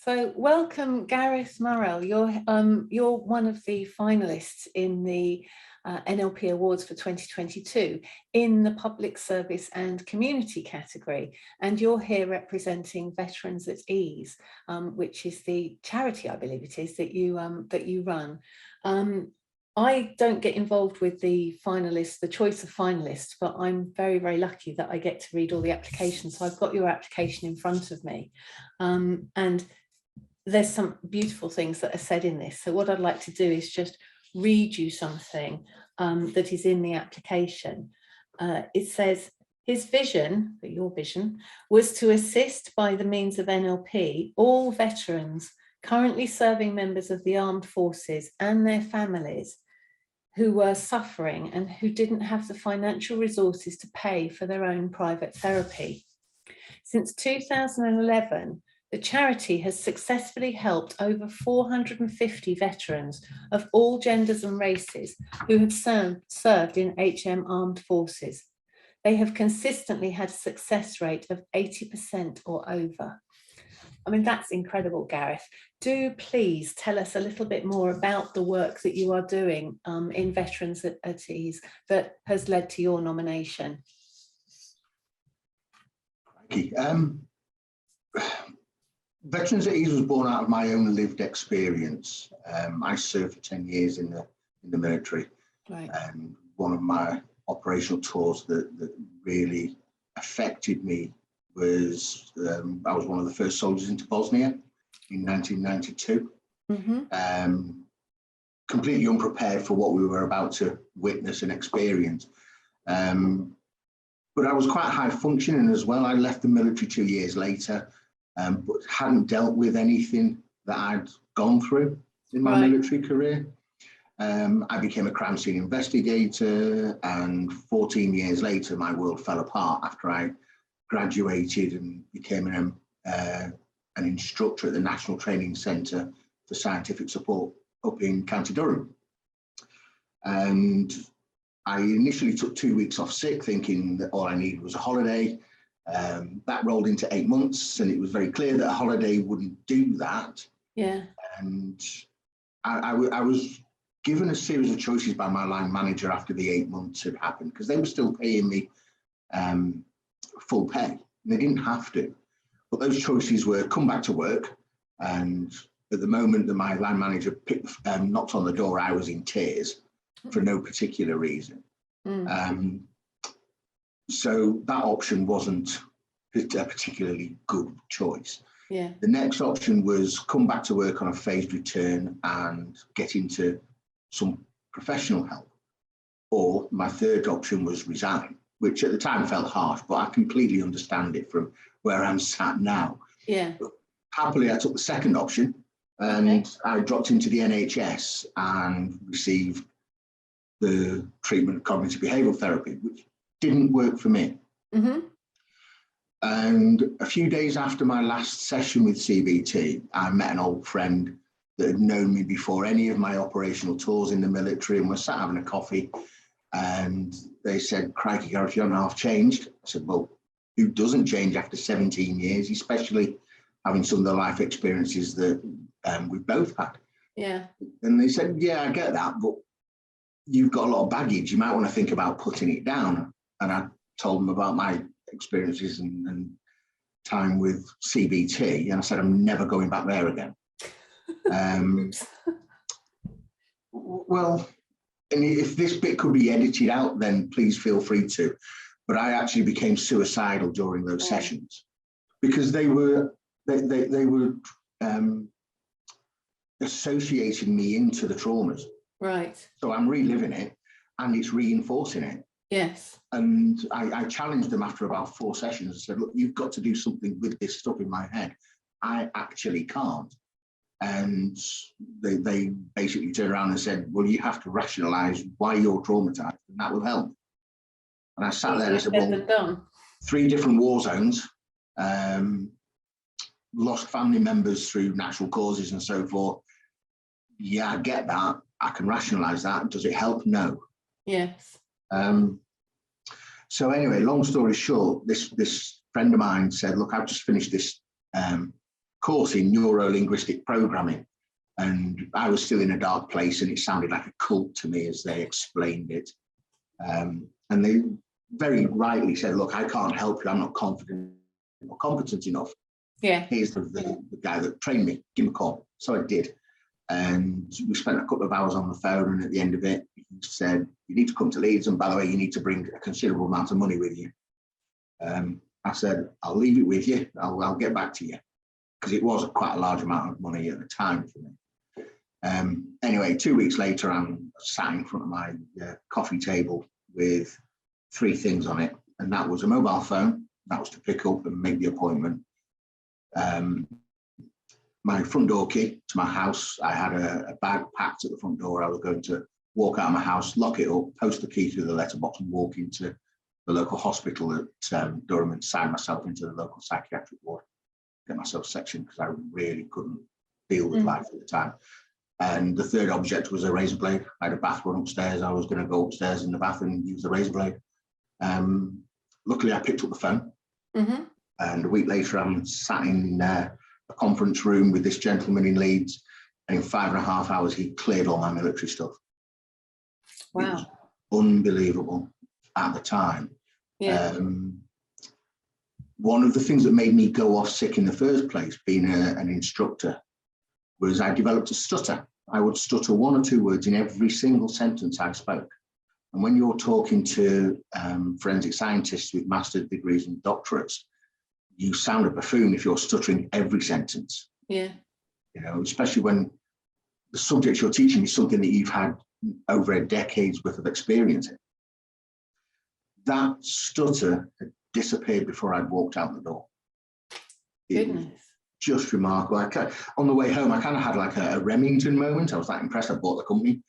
So welcome, Garreth Murrell. You're one of the finalists in the NLP Awards for 2022 in the Public Service and Community category, and you're here representing Veterans at Ease, which is the charity, I believe it is, that you run. I don't get involved with the finalists, the choice of finalists, but I'm very, very lucky that I get to read all the applications. So I've got your application in front of me, and there's some beautiful things that are said in this. So what I'd like to do is just read you something that is in the application. It says, his vision, your vision, was to assist by the means of NLP all veterans currently serving members of the armed forces and their families who were suffering and who didn't have the financial resources to pay for their own private therapy. Since 2011, the charity has successfully helped over 450 veterans of all genders and races who have served in HM armed forces. They have consistently had a success rate of 80% or over. I mean, that's incredible, Garreth. Do please tell us a little bit more about the work that you are doing in Veterans at Ease that has led to your nomination. Thank you. Veterans at Ease was born out of my own lived experience. I served for 10 years in the military. Right. One of my operational tours that really affected me was I was one of the first soldiers into Bosnia in 1992. Mm-hmm. Completely unprepared for what we were about to witness and experience. But I was quite high functioning as well. I left the military 2 years later, but hadn't dealt with anything that I'd gone through in my military career. I became a crime scene investigator, and 14 years later, my world fell apart after I graduated and became an instructor at the National Training Centre for Scientific Support up in County Durham. And I initially took 2 weeks off sick, thinking that all I needed was a holiday. That rolled into 8 months, and it was very clear that a holiday wouldn't do that. Yeah. And I was given a series of choices by my line manager after the 8 months had happened, because they were still paying me full pay. They didn't have to. But those choices were come back to work. And at the moment that my line manager knocked on the door, I was in tears for no particular reason. So that option wasn't a particularly good choice. Yeah. The next option was come back to work on a phased return and get into some professional help. Or my third option was resign, which at the time felt harsh, but I completely understand it from where I'm sat now. Yeah. But happily, I took the second option, and I dropped into the NHS and received the treatment of cognitive behavioural therapy, which didn't work for me. Mm-hmm. And a few days after my last session with CBT, I met an old friend that had known me before any of my operational tours in the military, and we sat having a coffee, and they said, "Crikey, Garreth, you're half changed." I said, "Well, who doesn't change after 17 years, especially having some of the life experiences that we've both had?" Yeah. And they said, "Yeah, I get that, but you've got a lot of baggage. You might want to think about putting it down." And I told them about my experiences and time with CBT, and I said, "I'm never going back there again." Well, and if this bit could be edited out, then please feel free to. But I actually became suicidal during those sessions, because they were associating me into the traumas. Right. So I'm reliving it, and it's reinforcing it. Yes. And I challenged them after about 4 sessions and said, "Look, you've got to do something with this stuff in my head. I actually can't." And they basically turned around and said, "Well, you have to rationalise why you're traumatised, and that will help." And I sat there and I said, "Well, 3 different war zones, lost family members through natural causes and so forth. Yeah, I get that. I can rationalise that. Does it help? No." Yes. So anyway, long story short, this friend of mine said, "Look, I've just finished this course in neuro-linguistic programming. And I was still in a dark place, and it sounded like a cult to me as they explained it. And they very rightly said, look, I can't help you. I'm not confident or competent enough. Yeah. Here's the guy that trained me. Give him a call. So I did. And we spent a couple of hours on the phone. And at the end of it, he said, you need to come to Leeds. And by the way, you need to bring a considerable amount of money with you. I said, I'll leave it with you. I'll get back to you. Because it was quite a large amount of money at the time for me. Anyway, 2 weeks later, I'm sat in front of my coffee table with 3 things on it. And that was a mobile phone. That was to pick up and make the appointment. My front door key to my house. I had a bag packed at the front door. I was going to walk out of my house, lock it up, post the key through the letterbox and walk into the local hospital at Durham and sign myself into the local psychiatric ward. Get myself sectioned because I really couldn't deal with life at the time. And the third object was a razor blade. I had a bathroom upstairs. I was going to go upstairs in the bath and use the razor blade. Luckily, I picked up the phone. Mm-hmm. And a week later, I'm sat in a conference room with this gentleman in Leeds. And in 5.5 hours, he cleared all my military stuff. Wow. It was unbelievable at the time. Yeah. One of the things that made me go off sick in the first place, being an instructor, was I developed a stutter. I would stutter 1 or 2 words in every single sentence I spoke. And when you're talking to forensic scientists with master's degrees and doctorates, you sound a buffoon if you're stuttering every sentence. Yeah. You know, especially when the subject you're teaching is something that you've had over a decade's worth of experience in. That stutter had disappeared before I'd walked out the door. Goodness. Just remarkable. On the way home, I kind of had like a Remington moment. I was that impressed. I bought the company.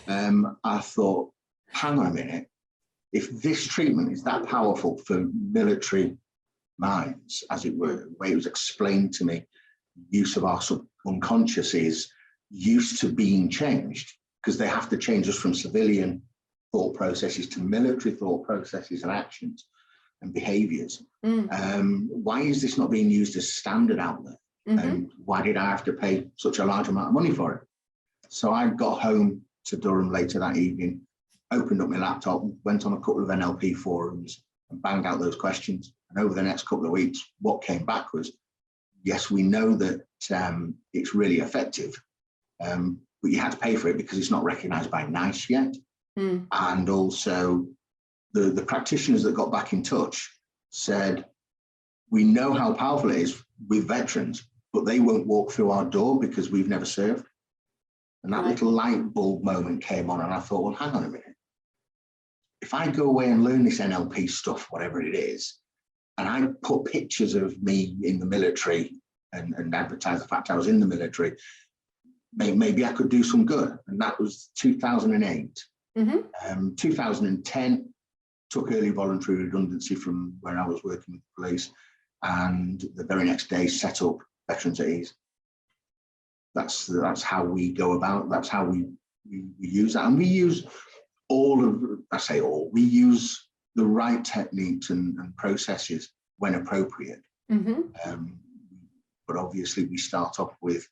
I thought, hang on a minute. If this treatment is that powerful for military minds, as it were, the way it was explained to me, use of our subconscious is used to being changed, because they have to change us from civilian thought processes to military thought processes and actions and behaviors. Why is this not being used as standard out there? And why did I have to pay such a large amount of money for it? So I got home to Durham later that evening, opened up my laptop, went on a couple of NLP forums and banged out those questions. And over the next couple of weeks, what came back was, yes, we know that it's really effective, but you had to pay for it because it's not recognised by NICE yet. And also the practitioners that got back in touch said, we know how powerful it is with veterans, but they won't walk through our door because we've never served. And that little light bulb moment came on, and I thought, well, hang on a minute. If I go away and learn this NLP stuff, whatever it is, and I put pictures of me in the military and advertise the fact I was in the military, maybe I could do some good. And that was 2008. 2010, took early voluntary redundancy from where I was working with the police, and the very next day set up Veterans at Ease. That's how we go about. That's how we use that, and we use we use the right techniques and processes when appropriate. But obviously, we start off with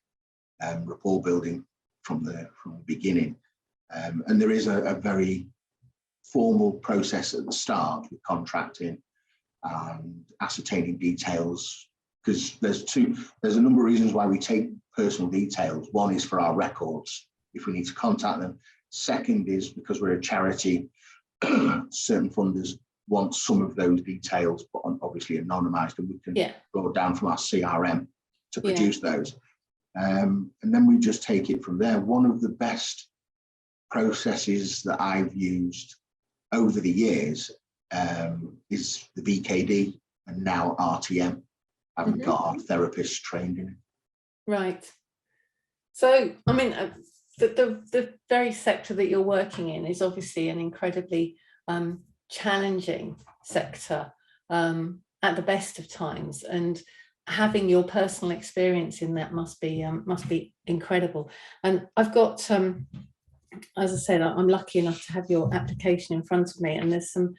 rapport building from the beginning, and there is a very formal process at the start with contracting and ascertaining details, because there's a number of reasons why we take personal details. One is for our records, if we need to contact them. Second is because we're a charity, certain funders want some of those details, but obviously anonymized, and we can go down from our CRM to produce those. And then we just take it from there. One of the best processes that I've used over the years is the VKD and now RTM. I haven't got our therapists trained in it. Right. So, I mean, the very sector that you're working in is obviously an incredibly challenging sector at the best of times, and having your personal experience in that must be incredible. And I've got, as I said, I'm lucky enough to have your application in front of me, and there's some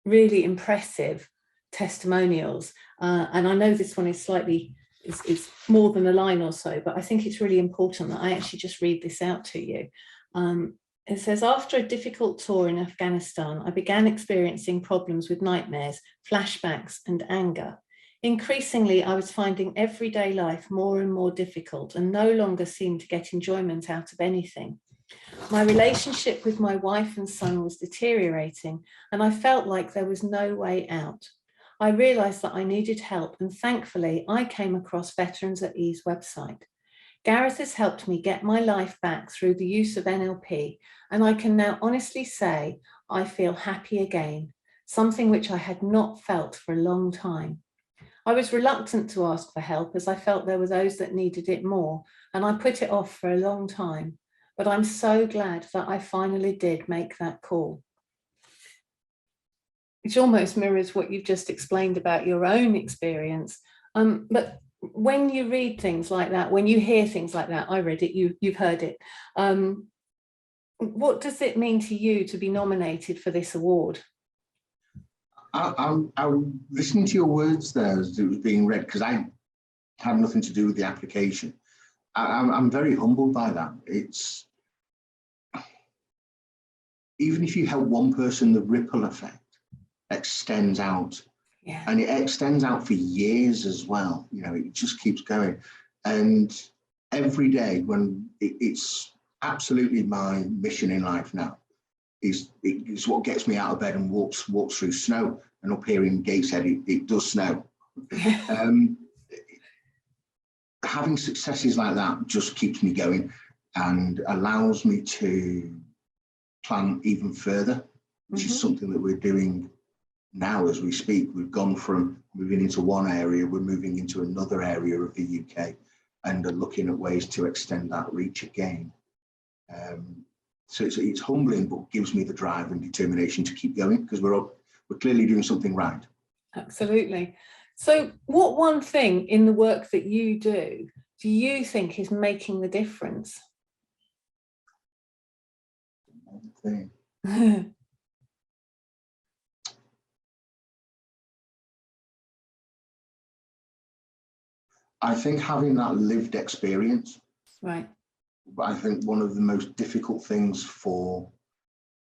really impressive testimonials, and I know this one is slightly, it's more than a line or so, but I think it's really important that I actually just read this out to you. It says, after a difficult tour in Afghanistan, I began experiencing problems with nightmares, flashbacks, and anger. Increasingly, I was finding everyday life more and more difficult and no longer seemed to get enjoyment out of anything. My relationship with my wife and son was deteriorating, and I felt like there was no way out. I realised that I needed help, and thankfully, I came across Veterans at Ease website. Garreth has helped me get my life back through the use of NLP, and I can now honestly say I feel happy again, something which I had not felt for a long time. I was reluctant to ask for help as I felt there were those that needed it more, and I put it off for a long time, but I'm so glad that I finally did make that call. Which almost mirrors what you've just explained about your own experience, but when you read things like that, when you hear things like that, I read it, you've heard it. What does it mean to you to be nominated for this award? I'm listening to your words there as it was being read, because I had nothing to do with the application. I'm very humbled by that. It's, even if you help one person, the ripple effect extends out. Yeah. And it extends out for years as well. You know, it just keeps going. And every day, when it's absolutely my mission in life now, it's what gets me out of bed and walks through snow. And up here in Gateshead, it does snow. Having successes like that just keeps me going and allows me to plan even further, which is something that we're doing now as we speak. We've gone from moving into one area, we're moving into another area of the UK and are looking at ways to extend that reach again. So it's humbling, but gives me the drive and determination to keep going, because we're clearly doing something right. Absolutely. So what one thing in the work that you do you think is making the difference? One thing. I think having that lived experience. Right. But I think one of the most difficult things for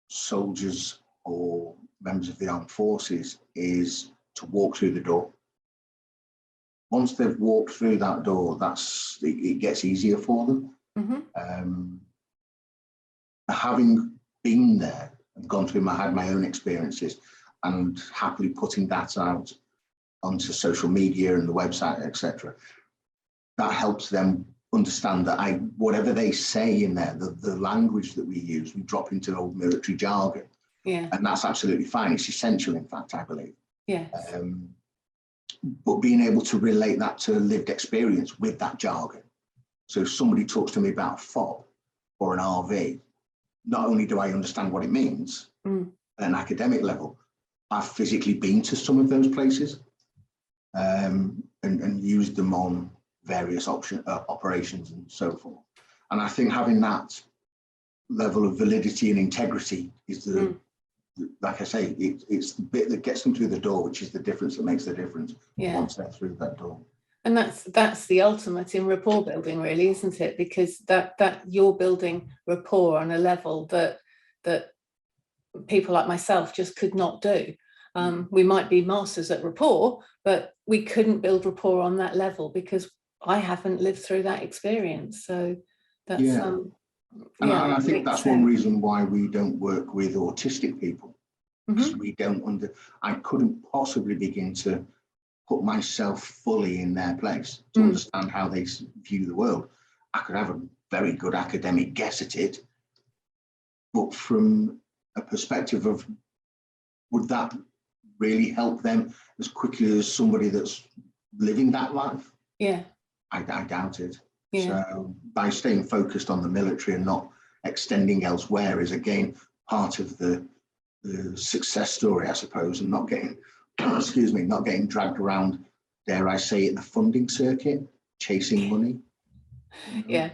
soldiers or members of the armed forces is to walk through the door. Once they've walked through that door, it gets easier for them. Having been there and gone through had my own experiences, and happily putting that out onto social media and the website, etc., that helps them understand that whatever they say in there, the language that we use, we drop into old military jargon. Yeah. And that's absolutely fine. It's essential, in fact, I believe. Yes. But being able to relate that to lived experience with that jargon. So if somebody talks to me about a FOB or an RV, not only do I understand what it means at an academic level, I've physically been to some of those places and used them on various operations and so forth. And I think having that level of validity and integrity is like I say, it's the bit that gets them through the door, which is the difference that makes the difference once they're through that door. And that's the ultimate in rapport building, really, isn't it? Because that you're building rapport on a level that people like myself just could not do. We might be masters at rapport, but we couldn't build rapport on that level because I haven't lived through that experience. So that's and I think that's one reason why we don't work with autistic people, because we don't I couldn't possibly begin to put myself fully in their place to understand how they view the world. I could have a very good academic guess at it, but from a perspective of, would that really help them as quickly as somebody that's living that life? Yeah. I doubt it. Yeah. So by staying focused on the military and not extending elsewhere is again part of the success story, I suppose, and not getting, not getting dragged around, dare I say it, the funding circuit, chasing money. Yeah.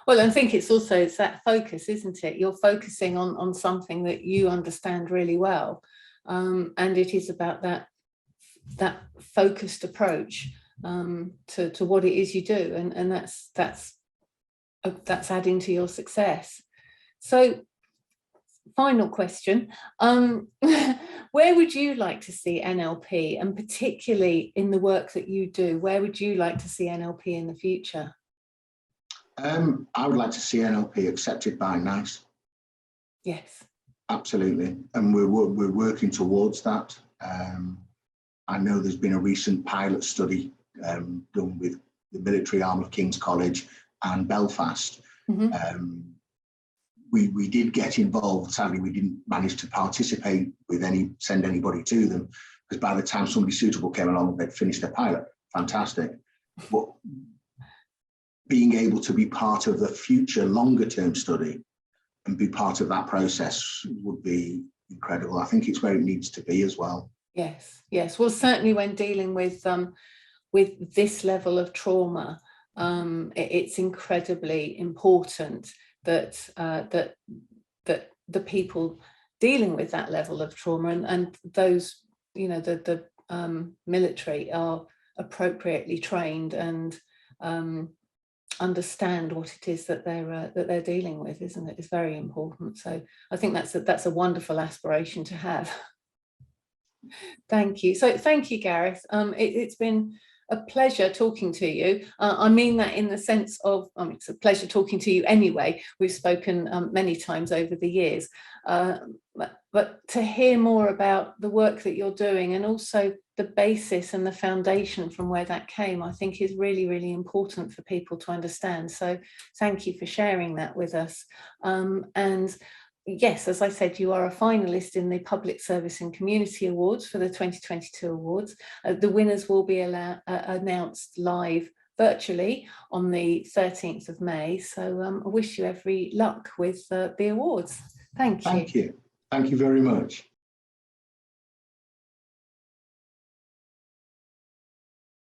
Well, I think it's that focus, isn't it? You're focusing on something that you understand really well. And it is about that that focused approach to what it is you do, and that's adding to your success. So, final question, where would you like to see NLP, and particularly in the work that you do, where would you like to see NLP in the future? I would like to see NLP accepted by NICE. Yes. Absolutely, and we're working towards that. I know there's been a recent pilot study done with the military arm of King's College and Belfast. Mm-hmm. We did get involved. Sadly, we didn't manage to participate with send anybody to them, because by the time somebody suitable came along, they'd finished their pilot. Fantastic. But being able to be part of the future longer term study and be part of that process would be incredible. I think it's where it needs to be as well. Yes, yes. Well, certainly when dealing with this level of trauma, it's incredibly important that the people dealing with that level of trauma and those, you know, the military are appropriately trained and understand what it is that they're dealing with, isn't it? It's very important. So I think that's a wonderful aspiration to have. Thank you. So thank you, Gareth. It's been a pleasure talking to you. I mean that in the sense of, it's a pleasure talking to you anyway. We've spoken many times over the years, but to hear more about the work that you're doing and also the basis and the foundation from where that came, I think is really, really important for people to understand. So thank you for sharing that with us. And yes, as I said, you are a finalist in the Public Service and Community Awards for the 2022 awards. The winners will be announced live virtually on the 13th of May. So I wish you every luck with the awards. Thank you. Thank you. Thank you very much.